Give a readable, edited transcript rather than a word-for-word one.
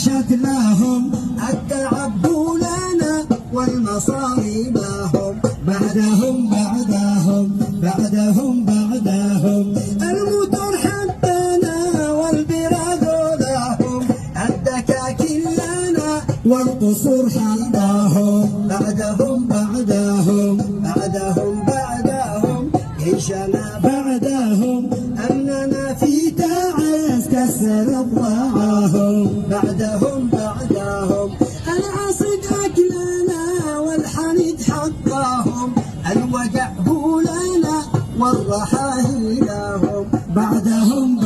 عاشت لهم التعب لنا والمصائب لهم بعدهم المطر حبنا والبلاد لهم الدكاكين لنا والقصور حظاهم بعدهم عيشنا بعدهم أننا في تعز كسر أضلاعهم بعدهم العصد أكلنا والحنيد حقاهم الوجع هو لنا والرحاهي لهم بعدهم